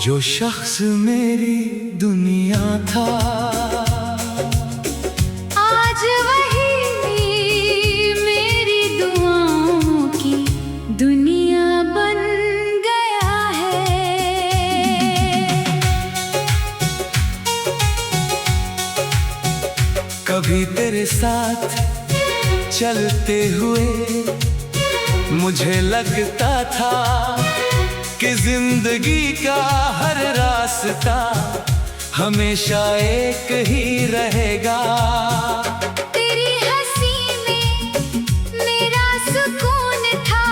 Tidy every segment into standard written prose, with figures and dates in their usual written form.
जो शख्स मेरी दुनिया था, आज वही मेरी दुआओं की दुनिया बन गया है। कभी तेरे साथ चलते हुए मुझे लगता था कि जिंदगी का हर रास्ता हमेशा एक ही रहेगा। तेरी हंसी में मेरा सुकून था,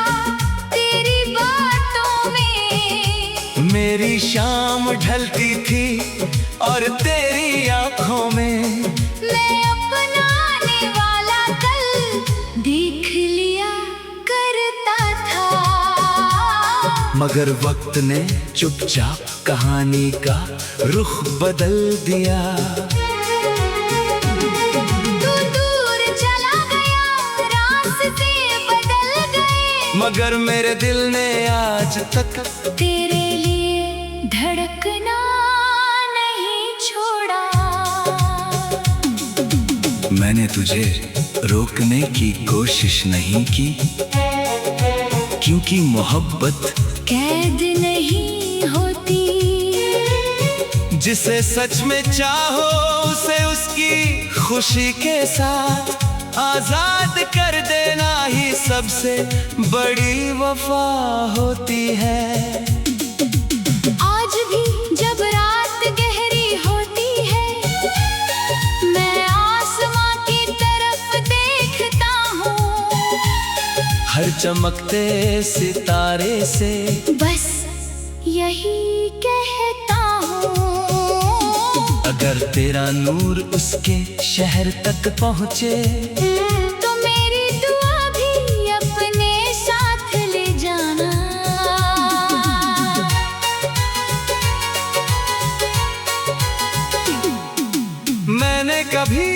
तेरी बातों में मेरी शाम ढलती थी और तेरी आंखों में मैं अपनाने वाला कल देख लिया करता था। मगर वक्त ने चुपचाप कहानी का रुख बदल दिया। तू दूर चला गया, रास्ते बदल गए, मगर मेरे दिल ने आज तक तेरे लिए धड़कना नहीं छोड़ा। मैंने तुझे रोकने की कोशिश नहीं की, क्योंकि मोहब्बत कैद नहीं होती। जिसे सच में चाहो उसे उसकी खुशी के साथ आजाद कर देना ही सबसे बड़ी वफा होती है। आज भी जब रात गहरी होती है, मैं आसमां की तरफ देखता हूँ। हर चमकते सितारे से बस यही कहता हूँ, अगर तेरा नूर उसके शहर तक पहुँचे तो मेरी दुआ भी अपने साथ ले जाना। मैंने कभी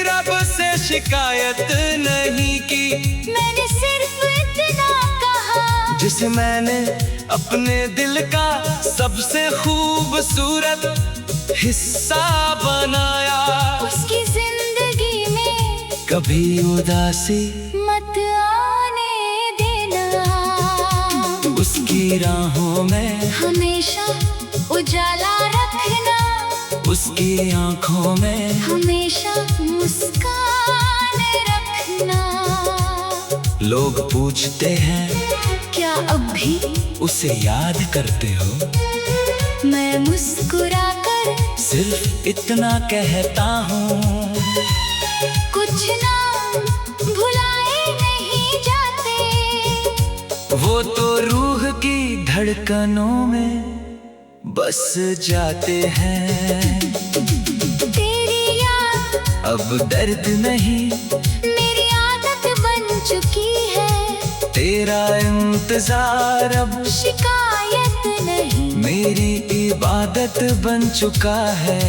रब से शिकायत नहीं की, मैंने सिर्फ इतना कहा, जिसे मैंने अपने दिल का सबसे खूबसूरत हिस्सा बनाया। उसकी जिंदगी में कभी उदासी मत आने देना, उसकी राहों में हमेशा उजाला रखना, उसकी आंखों में हमेशा मुस्कान रखना। लोग पूछते हैं क्या अब भी उसे याद करते हो, मैं मुस्कुराकर सिर्फ इतना कहता हूँ, कुछ नाम भुलाए नहीं जाते। वो तो रूह की धड़कनों में बस जाते हैं। तेरी याद अब दर्द नहीं मेरी आदत बन चुकी है, तेरा इंतजार अब शिकायत नहीं मेरी इबादत बन चुका है।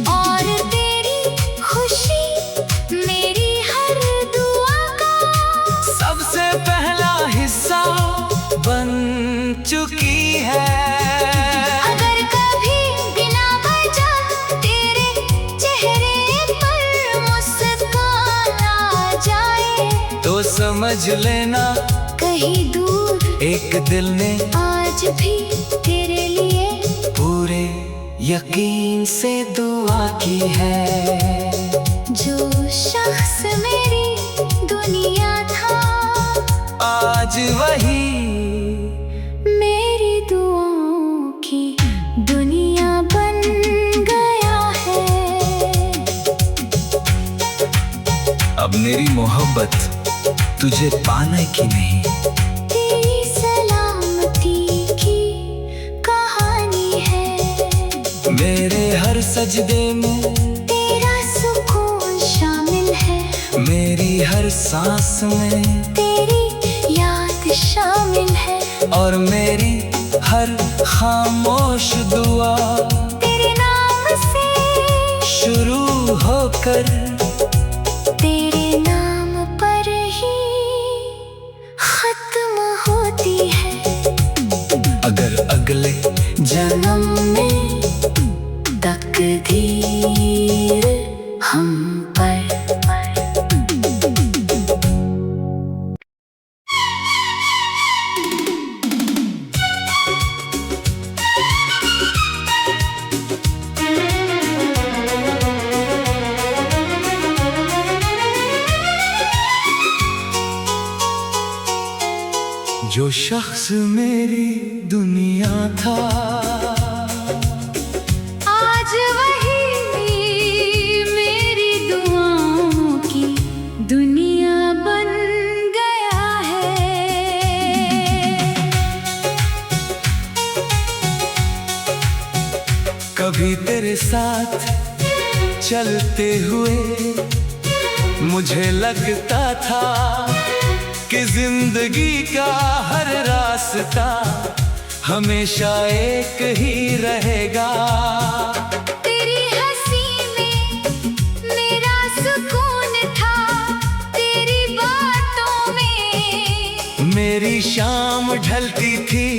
और तेरी खुशी मेरी हर दुआ का सबसे पहला हिस्सा बन चुकी है। अगर कभी बिना वजह तेरे चेहरे पर मुस्कान आ जाए तो समझ लेना कहीं दूर एक दिल ने आज भी तेरे लिए पूरे यकीन से दुआ की है। जो शख्स मेरी दुनिया था, आज वही मेरी दुआओं की दुनिया बन गया है। अब मेरी मोहब्बत तुझे पाने की नहीं, तेरी सलामती की कहानी है। मेरे हर सजदे में तेरा सुकून शामिल है, मेरी हर सांस में तेरी याद शामिल है, और मेरी हर खामोश दुआ तेरे नाम से शुरू होकर तेरे नाम पर ही खत्म होती है। अगर अगले शख्स मेरी दुनिया था, आज वही मेरी दुआओं की दुनिया बन गया है। कभी तेरे साथ चलते हुए मुझे लगता था कि जिंदगी का हर रास्ता हमेशा एक ही रहेगा। तेरी हंसी में मेरा सुकून था, तेरी बातों में मेरी शाम ढलती थी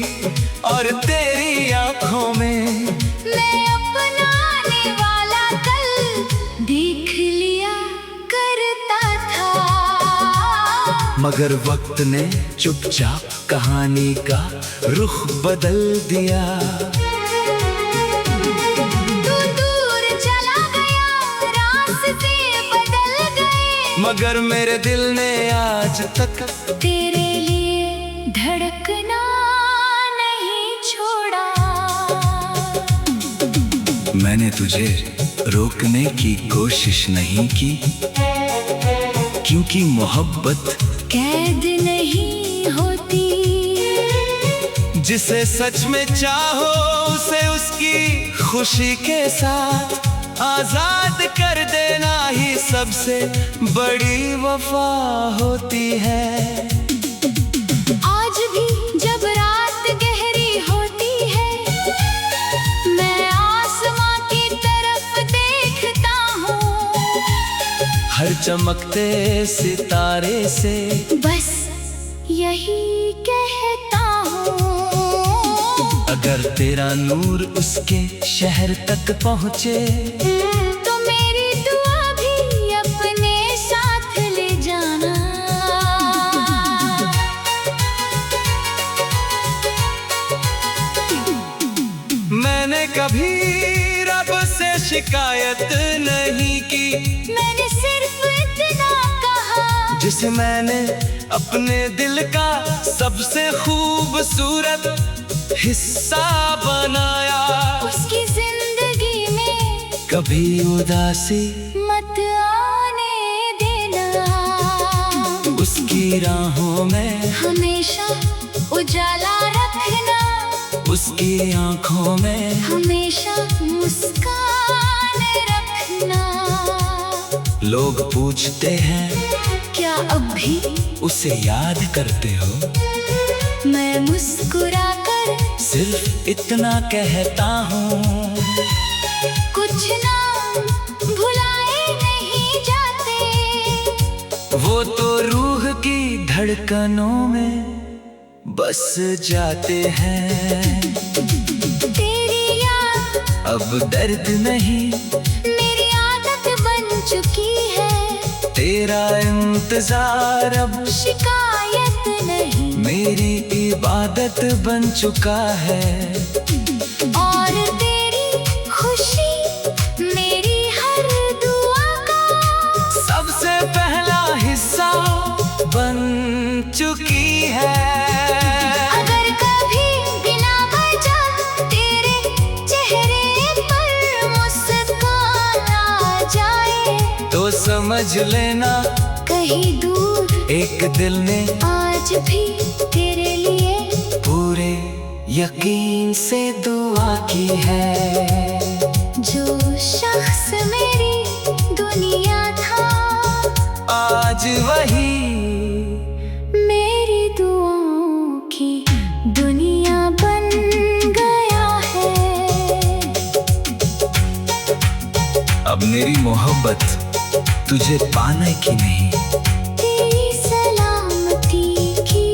और तेरी आंखों में मैं अपना आने वाला कल देख लिया करता था। मगर वक्त ने चुपचाप कहानी का रुख बदल दिया। तू दूर चला गया, रास्ते बदल गए, मगर मेरे दिल ने आज तक तेरे लिए धड़कना नहीं छोड़ा। मैंने तुझे रोकने की कोशिश नहीं की, क्योंकि मोहब्बत कैद नहीं होती। जिसे सच में चाहो उसे उसकी खुशी के साथ आजाद कर देना ही सबसे बड़ी वफा होती है। आज भी जब रात गहरी होती है, मैं आसमां की तरफ देखता हूँ। हर चमकते सितारे से बस यही कहता हूँ, अगर तेरा नूर उसके शहर तक पहुँचे तो मेरी दुआ भी अपने साथ ले जाना। मैंने कभी रब से शिकायत नहीं की, मैंने सिर्फ इतना कहा, जिसे मैंने अपने दिल का सबसे खूबसूरत हिस्सा बनाया। उसकी जिंदगी में कभी उदासी मत आने देना, उसकी राहों में हमेशा उजाला रखना, उसकी आंखों में हमेशा मुस्कान रखना। लोग पूछते हैं क्या अब भी उसे याद करते हो, मैं मुस्कुराकर सिर्फ इतना कहता हूँ, कुछ ना भुलाए नहीं जाते। वो तो रूह की धड़कनों में बस जाते हैं। तेरी याद अब दर्द नहीं मेरी आदत बन चुकी है, तेरा इंतजार अब शिकायत नहीं मेरी इबादत बन चुका है। और तेरी खुशी मेरी हर दुआ का सबसे पहला हिस्सा बन चुकी है। अगर कभी बिना वजह तेरे चेहरे पर मुस्कान आ जाए, तो समझ लेना कहीं दूर एक दिल ने आज भी तेरे लिए पूरे यकीन से दुआ की है। जो शख्स मेरी दुनिया था, आज वही मेरी दुआओं की दुनिया बन गया है। अब मेरी मोहब्बत तुझे पाने की नहीं, तेरी सलामती की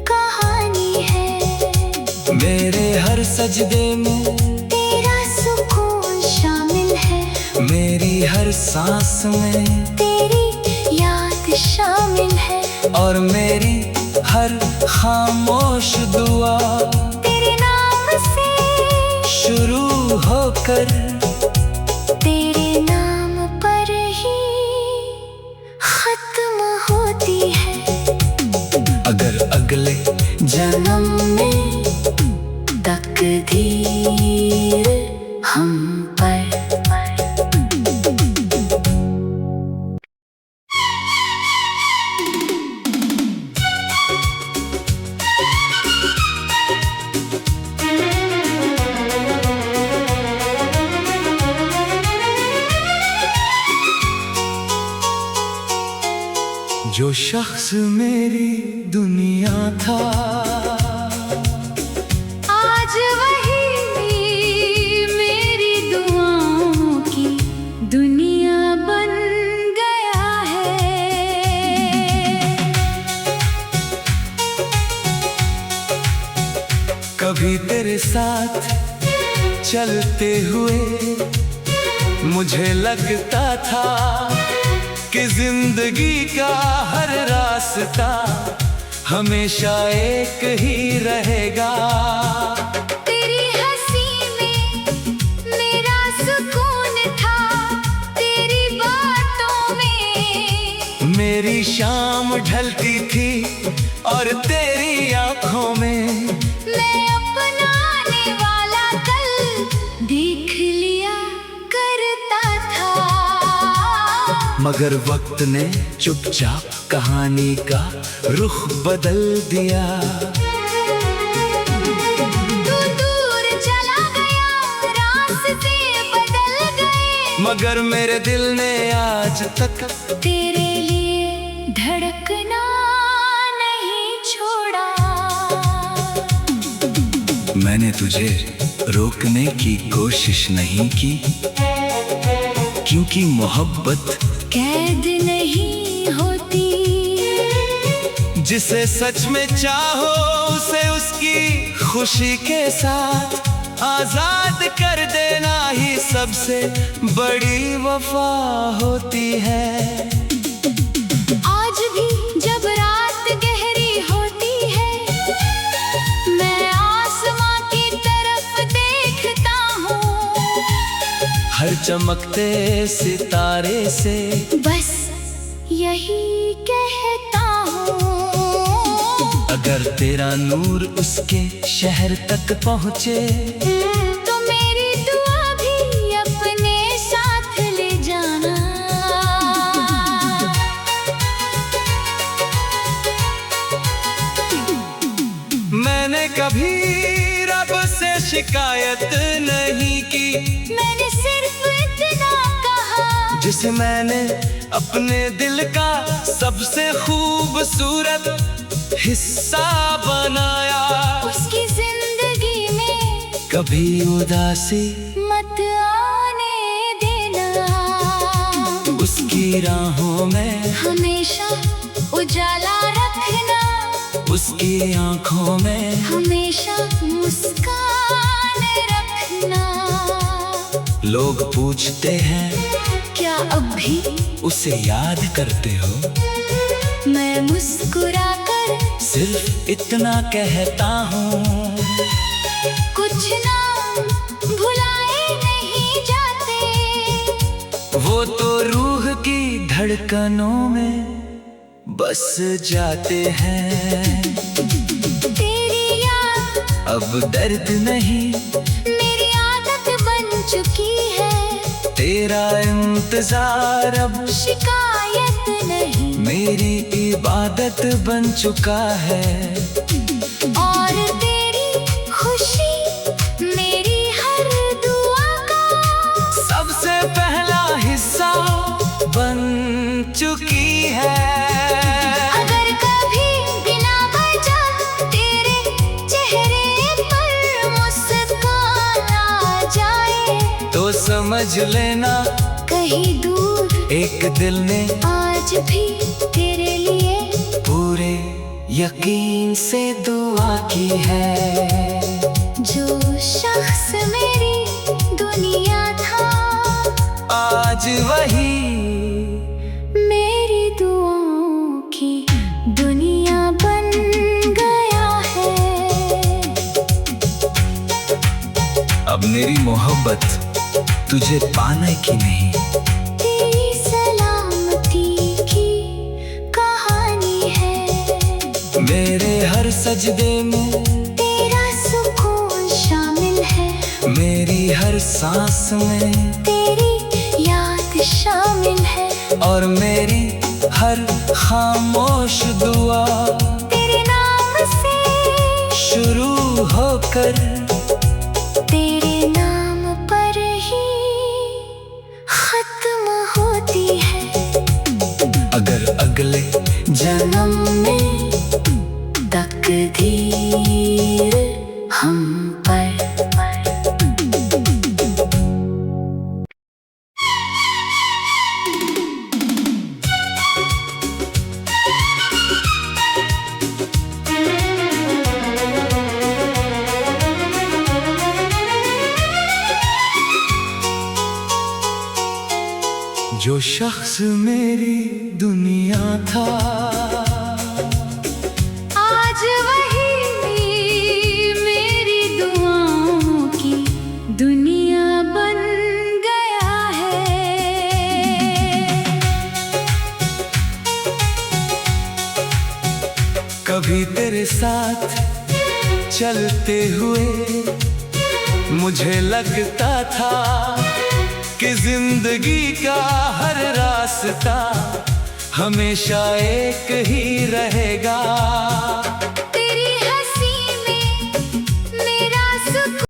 कहानी है। मेरे हर सजदे में तेरा सुकून शामिल है, मेरी हर सांस में तेरी याद शामिल है, और मेरी हर खामोश दुआ तेरे नाम से शुरू होकर तेरे नाम पर ही खत्म होती है। अगर अगले तकदीर हम पर। जो शख्स मेरी दुनिया था, आज वही मेरी दुआओं की दुनिया बन गया है। कभी तेरे साथ चलते हुए मुझे लगता था कि जिंदगी का हर रास्ता हमेशा एक ही रहेगा। तेरी हंसी में मेरा सुकून था, तेरी बातों में मेरी शाम ढलती थी और तेरी आंखों में मैं अपना आने वाला कल देख लिया करता था। मगर वक्त ने चुपचाप कहानी का रुख बदल दिया। तू दूर चला गया, रास्ते बदल गए, मगर मेरे दिल ने आज तक तेरे लिए धड़कना नहीं छोड़ा। मैंने तुझे रोकने की कोशिश नहीं की, क्योंकि मोहब्बत कैद नहीं होती। जिसे सच में चाहो उसे उसकी खुशी के साथ आजाद कर देना ही सबसे बड़ी वफा होती है। आज भी जब रात गहरी होती है, मैं आसमां की तरफ देखता हूँ। हर चमकते सितारे से बस यही कहता हूँ, अगर तेरा नूर उसके शहर तक पहुँचे तो मेरी दुआ भी अपने साथ ले जाना। मैंने कभी रब से शिकायत नहीं की, मैंने सिर्फ इतना कहा, जिसे मैंने अपने दिल का सबसे खूबसूरत हिस्सा बनाया। उसकी जिंदगी में कभी उदासी मत आने देना, उसकी राहों में हमेशा उजाला रखना, उसकी आंखों में हमेशा मुस्कान रखना। लोग पूछते हैं क्या अब भी उसे याद करते हो, मैं मुस्कुराकर सिर्फ इतना कहता हूँ, कुछ ना भुलाए नहीं जाते। वो तो रूह की धड़कनों में बस जाते हैं। तेरी याद अब दर्द नहीं मेरी आदत बन चुकी है, तेरा इंतजार अब शिकायत नहीं मेरी इबादत बन चुका है। और तेरी खुशी मेरी हर दुआ का सबसे पहला हिस्सा बन चुकी है। अगर कभी बिना वजह तेरे चेहरे पर मुस्कान आ जाए तो समझ लेना कहीं दूर एक दिल ने आज भी तेरे लिए पूरे यकीन से दुआ की है। जो शख्स मेरी दुनिया था, आज वही मेरी दुआओं की दुनिया बन गया है। अब मेरी मोहब्बत तुझे पाने की नहीं, तेरी सलामती की कहानी है। मेरे हर सजदे में तेरा सुकून शामिल मेरी हर सांस में तेरी याद शामिल है, और मेरी हर खामोश दुआ तेरे नाम से शुरू होकर तेरे नाम पर ही खत्म होती है। अगर अगले जन्म में तकदीर हम पर जो शख्स मेरी दुनिया था, आज वही मेरी दुआओं की दुनिया बन गया है। कभी तेरे साथ चलते हुए मुझे लगता था कि जिंदगी का हर रास्ता हमेशा एक ही रहेगा।